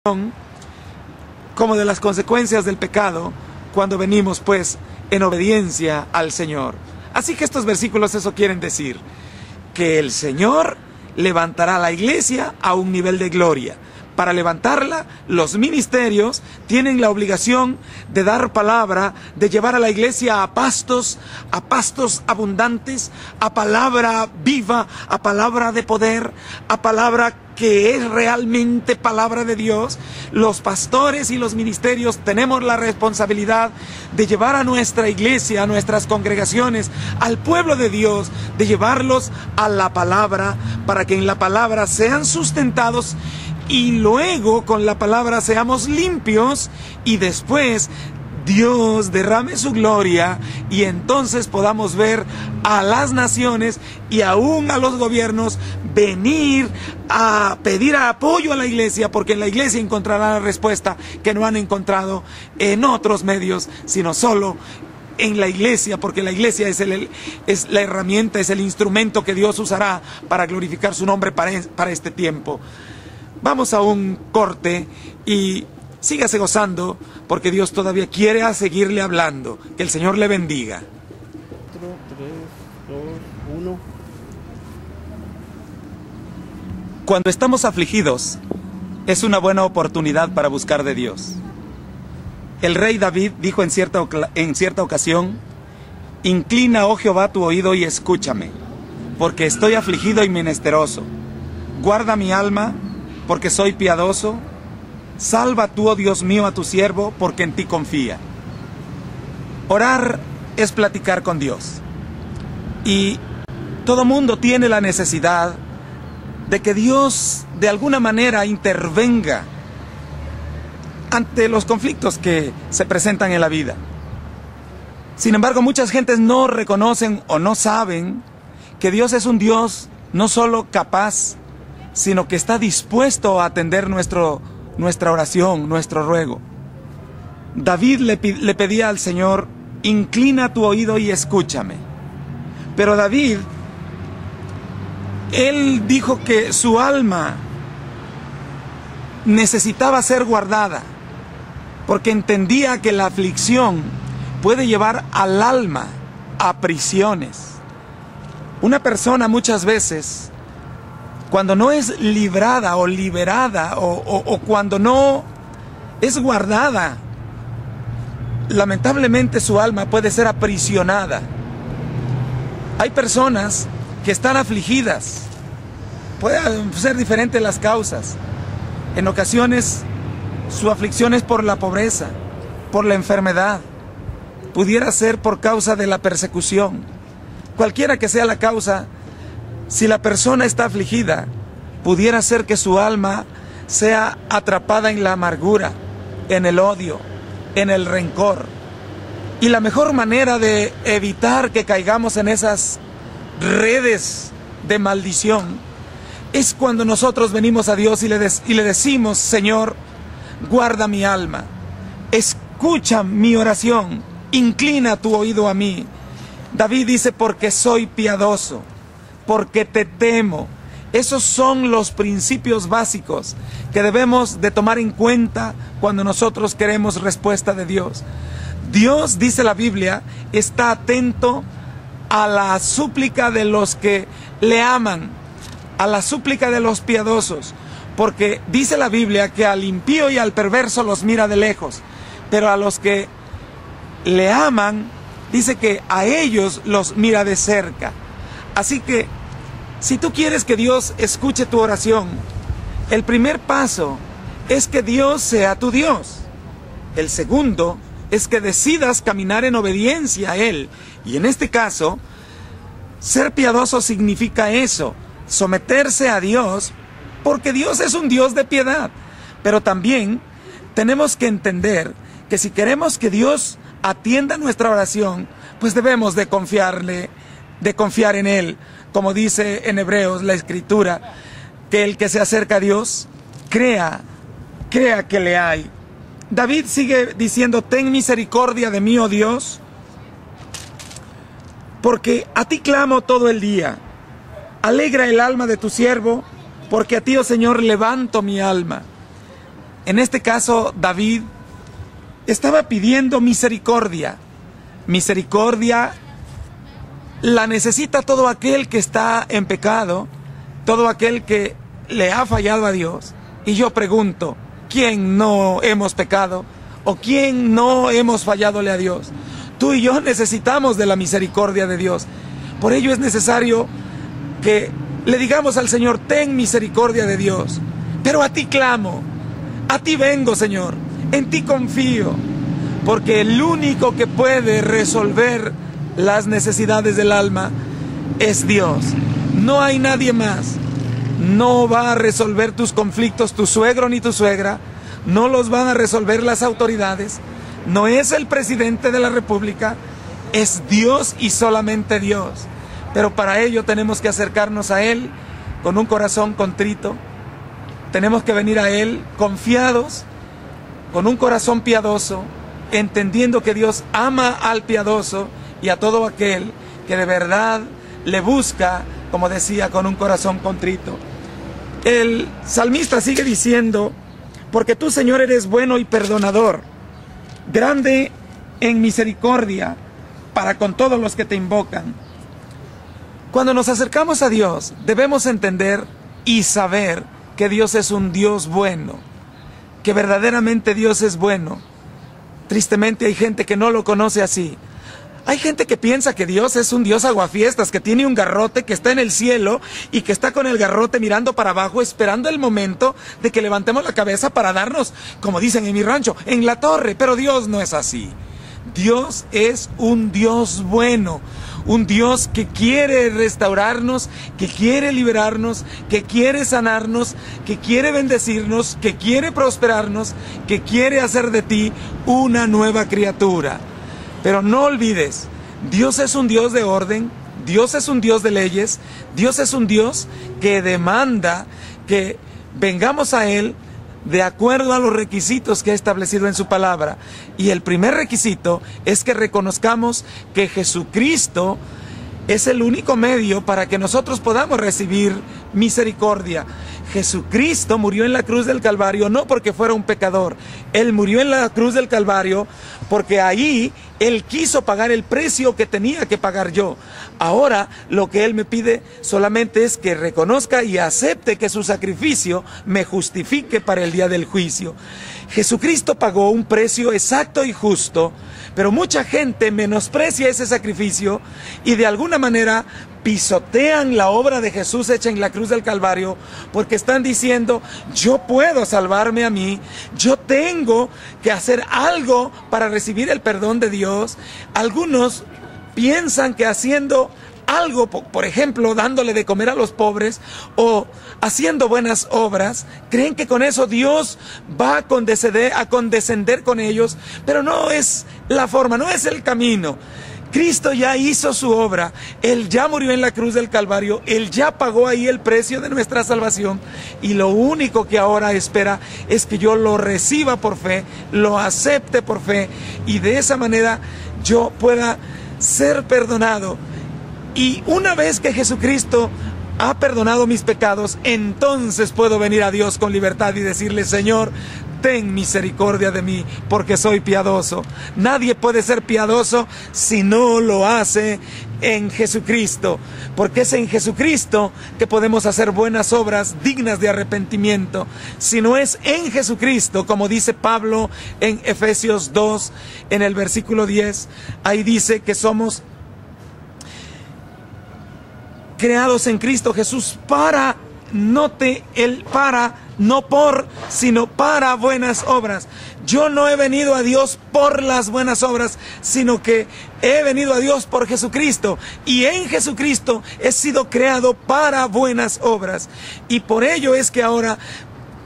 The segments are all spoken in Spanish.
como de las consecuencias del pecado cuando venimos pues en obediencia al Señor. Así que estos versículos eso quieren decir, que el Señor levantará la iglesia a un nivel de gloria. Para levantarla, los ministerios tienen la obligación de dar palabra, de llevar a la iglesia a pastos abundantes, a palabra viva, a palabra de poder, a palabra que es realmente palabra de Dios. Los pastores y los ministerios tenemos la responsabilidad de llevar a nuestra iglesia, a nuestras congregaciones, al pueblo de Dios, de llevarlos a la palabra, para que en la palabra sean sustentados y luego con la palabra seamos limpios y después Dios derrame su gloria y entonces podamos ver a las naciones y aún a los gobiernos venir a pedir apoyo a la iglesia, porque en la iglesia encontrarán la respuesta que no han encontrado en otros medios, sino solo en la iglesia, porque la iglesia es la herramienta, es el instrumento que Dios usará para glorificar su nombre para este tiempo. Vamos a un corte y sígase gozando, porque Dios todavía quiere seguirle hablando. Que el Señor le bendiga. 4, 3, 2, 1. Cuando estamos afligidos, es una buena oportunidad para buscar de Dios. El rey David dijo en cierta ocasión: inclina, oh Jehová, tu oído y escúchame, porque estoy afligido y menesteroso. Guarda mi alma, porque soy piadoso. Salva tú, oh Dios mío, a tu siervo, porque en ti confía. Orar es platicar con Dios. Y todo mundo tiene la necesidad de que Dios de alguna manera intervenga ante los conflictos que se presentan en la vida. Sin embargo, muchas gentes no reconocen o no saben que Dios es un Dios no solo capaz, sino que está dispuesto a atender nuestra oración, nuestro ruego. David le pedía al Señor: inclina tu oído y escúchame. Pero David, él dijo que su alma necesitaba ser guardada, porque entendía que la aflicción puede llevar al alma a prisiones. Una persona muchas veces, cuando no es librada o liberada o cuando no es guardada, lamentablemente su alma puede ser aprisionada. Hay personas que están afligidas. Pueden ser diferentes las causas. En ocasiones su aflicción es por la pobreza, por la enfermedad. Pudiera ser por causa de la persecución. Cualquiera que sea la causa, si la persona está afligida, pudiera ser que su alma sea atrapada en la amargura, en el odio, en el rencor. Y la mejor manera de evitar que caigamos en esas redes de maldición es cuando nosotros venimos a Dios y le decimos: Señor, guarda mi alma, escucha mi oración, inclina tu oído a mí. David dice: porque soy piadoso, porque te temo. Esos son los principios básicos que debemos de tomar en cuenta cuando nosotros queremos respuesta de Dios. Dios, dice la Biblia, está atento a la súplica de los que le aman, a la súplica de los piadosos, porque dice la Biblia que al impío y al perverso los mira de lejos, pero a los que le aman, dice que a ellos los mira de cerca. Así que si tú quieres que Dios escuche tu oración, el primer paso es que Dios sea tu Dios. El segundo es que decidas caminar en obediencia a Él. Y en este caso, ser piadoso significa eso, someterse a Dios, porque Dios es un Dios de piedad. Pero también tenemos que entender que si queremos que Dios atienda nuestra oración, pues debemos de confiar en Él. Como dice en Hebreos la Escritura, que el que se acerca a Dios, crea que le hay. David sigue diciendo: ten misericordia de mí, oh Dios, porque a ti clamo todo el día. Alegra el alma de tu siervo, porque a ti, oh Señor, levanto mi alma. En este caso, David estaba pidiendo misericordia. Misericordia la necesita todo aquel que está en pecado, todo aquel que le ha fallado a Dios. Y yo pregunto, ¿quién no hemos pecado? ¿O quién no hemos falladole a Dios? Tú y yo necesitamos de la misericordia de Dios. Por ello es necesario que le digamos al Señor, ten misericordia de Dios. Pero a ti clamo, a ti vengo, Señor, en ti confío, porque el único que puede resolver las necesidades del alma es Dios. No hay nadie más. No va a resolver tus conflictos tu suegro ni tu suegra, no los van a resolver las autoridades, no es el presidente de la República, es Dios y solamente Dios. Pero para ello tenemos que acercarnos a Él con un corazón contrito, tenemos que venir a Él confiados, con un corazón piadoso, entendiendo que Dios ama al piadoso y a todo aquel que de verdad le busca, como decía, con un corazón contrito. El salmista sigue diciendo, porque tú, Señor, eres bueno y perdonador, grande en misericordia para con todos los que te invocan. Cuando nos acercamos a Dios, debemos entender y saber que Dios es un Dios bueno, que verdaderamente Dios es bueno. Tristemente hay gente que no lo conoce así. Hay gente que piensa que Dios es un Dios aguafiestas, que tiene un garrote, que está en el cielo y que está con el garrote mirando para abajo, esperando el momento de que levantemos la cabeza para darnos, como dicen en mi rancho, en la torre. Pero Dios no es así. Dios es un Dios bueno, un Dios que quiere restaurarnos, que quiere liberarnos, que quiere sanarnos, que quiere bendecirnos, que quiere prosperarnos, que quiere hacer de ti una nueva criatura. Pero no olvides, Dios es un Dios de orden, Dios es un Dios de leyes, Dios es un Dios que demanda que vengamos a Él de acuerdo a los requisitos que ha establecido en su palabra. Y el primer requisito es que reconozcamos que Jesucristo es el único medio para que nosotros podamos recibir misericordia. Jesucristo murió en la cruz del Calvario no porque fuera un pecador, Él murió en la cruz del Calvario porque ahí Él quiso pagar el precio que tenía que pagar yo. Ahora lo que Él me pide solamente es que reconozca y acepte que su sacrificio me justifique para el día del juicio. Jesucristo pagó un precio exacto y justo, pero mucha gente menosprecia ese sacrificio y de alguna manera pisotean la obra de Jesús hecha en la cruz del Calvario porque están diciendo, yo puedo salvarme a mí, yo tengo que hacer algo para recibir el perdón de Dios. Algunos piensan que haciendo algo, por ejemplo, dándole de comer a los pobres o haciendo buenas obras, creen que con eso Dios va a condescender con ellos, pero no es la forma, no es el camino. Cristo ya hizo su obra, Él ya murió en la cruz del Calvario, Él ya pagó ahí el precio de nuestra salvación y lo único que ahora espera es que yo lo reciba por fe, lo acepte por fe y de esa manera yo pueda ser perdonado. Y una vez que Jesucristo ha perdonado mis pecados, entonces puedo venir a Dios con libertad y decirle, Señor, ten misericordia de mí, porque soy piadoso. Nadie puede ser piadoso si no lo hace en Jesucristo, porque es en Jesucristo que podemos hacer buenas obras dignas de arrepentimiento. Si no es en Jesucristo, como dice Pablo en Efesios 2, en el versículo 10, ahí dice que somos creados en Cristo Jesús para, note el para, no por, sino para buenas obras. Yo no he venido a Dios por las buenas obras, sino que he venido a Dios por Jesucristo. Y en Jesucristo he sido creado para buenas obras. Y por ello es que ahora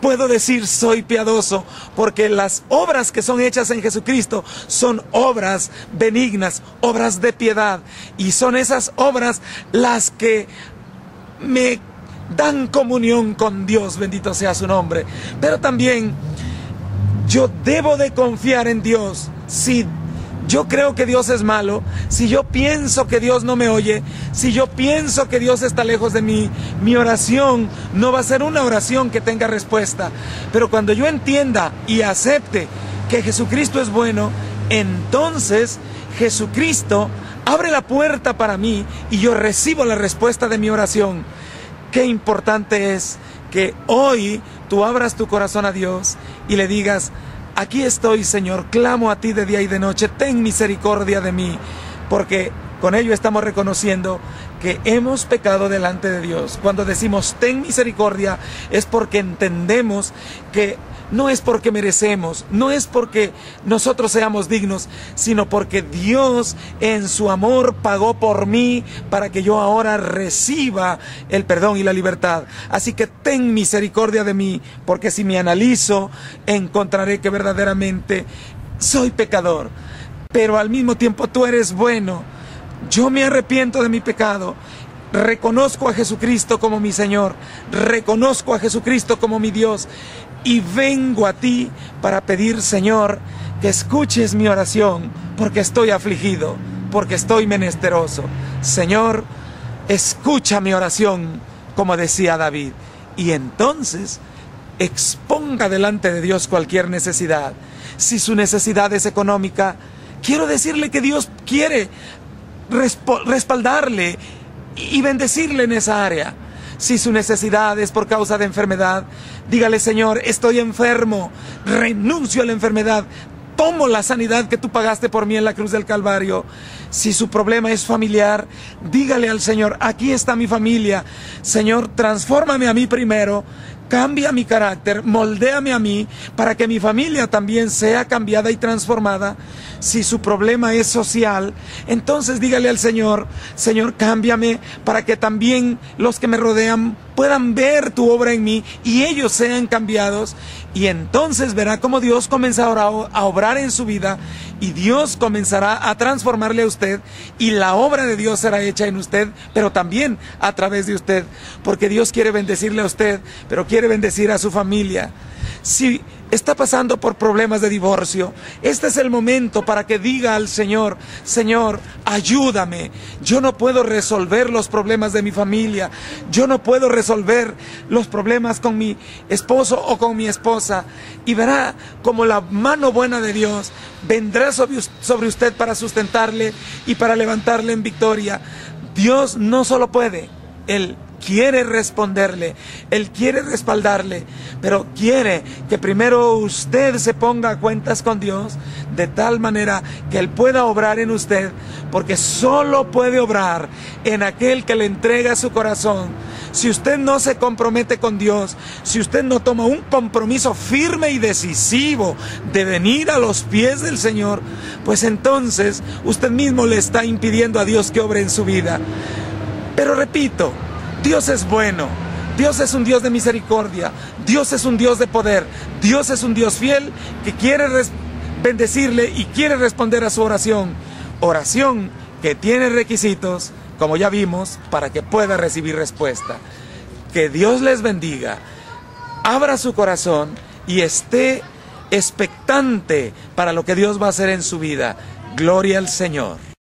puedo decir soy piadoso, porque las obras que son hechas en Jesucristo son obras benignas, obras de piedad. Y son esas obras las que me dan comunión con Dios, bendito sea su nombre. Pero también yo debo de confiar en Dios. Si yo creo que Dios es malo, si yo pienso que Dios no me oye, si yo pienso que Dios está lejos de mí, mi oración no va a ser una oración que tenga respuesta. Pero cuando yo entienda y acepte que Jesucristo es bueno, entonces Jesucristo abre la puerta para mí y yo recibo la respuesta de mi oración. Qué importante es que hoy tú abras tu corazón a Dios y le digas: aquí estoy, Señor, clamo a ti de día y de noche, ten misericordia de mí, porque con ello estamos reconociendo que hemos pecado delante de Dios. Cuando decimos ten misericordia es porque entendemos que no es porque merecemos, no es porque nosotros seamos dignos, sino porque Dios en su amor pagó por mí para que yo ahora reciba el perdón y la libertad. Así que ten misericordia de mí, porque si me analizo, encontraré que verdaderamente soy pecador, pero al mismo tiempo tú eres bueno. Yo me arrepiento de mi pecado, reconozco a Jesucristo como mi Señor, reconozco a Jesucristo como mi Dios, y vengo a ti para pedir, Señor, que escuches mi oración, porque estoy afligido, porque estoy menesteroso. Señor, escucha mi oración, como decía David, y entonces exponga delante de Dios cualquier necesidad. Si su necesidad es económica, quiero decirle que Dios quiere respaldarle y bendecirle en esa área. Si su necesidad es por causa de enfermedad, dígale: Señor, estoy enfermo, renuncio a la enfermedad, tomo la sanidad que tú pagaste por mí en la cruz del Calvario. Si su problema es familiar, dígale al Señor: aquí está mi familia, Señor, transfórmame a mí primero, cambia mi carácter, moldéame a mí para que mi familia también sea cambiada y transformada. Si su problema es social, entonces dígale al Señor: Señor, cámbiame para que también los que me rodean puedan ver tu obra en mí y ellos sean cambiados. Y entonces verá cómo Dios comenzará a obrar en su vida, y Dios comenzará a transformarle a usted, y la obra de Dios será hecha en usted, pero también a través de usted, porque Dios quiere bendecirle a usted, pero quiere bendecir a su familia. Si está pasando por problemas de divorcio, este es el momento para que diga al Señor: Señor, ayúdame, yo no puedo resolver los problemas de mi familia, yo no puedo resolver los problemas con mi esposo o con mi esposa. Y verá como la mano buena de Dios vendrá sobre usted para sustentarle y para levantarle en victoria. Dios no solo puede, Él quiere responderle, Él quiere respaldarle, pero quiere que primero usted se ponga a cuentas con Dios, de tal manera que Él pueda obrar en usted, porque solo puede obrar en aquel que le entrega su corazón. Si usted no se compromete con Dios, si usted no toma un compromiso firme y decisivo de venir a los pies del Señor, pues entonces usted mismo le está impidiendo a Dios que obre en su vida. Pero repito, Dios es bueno, Dios es un Dios de misericordia, Dios es un Dios de poder, Dios es un Dios fiel que quiere bendecirle y quiere responder a su oración. Oración que tiene requisitos, como ya vimos, para que pueda recibir respuesta. Que Dios les bendiga, abra su corazón y esté expectante para lo que Dios va a hacer en su vida. Gloria al Señor.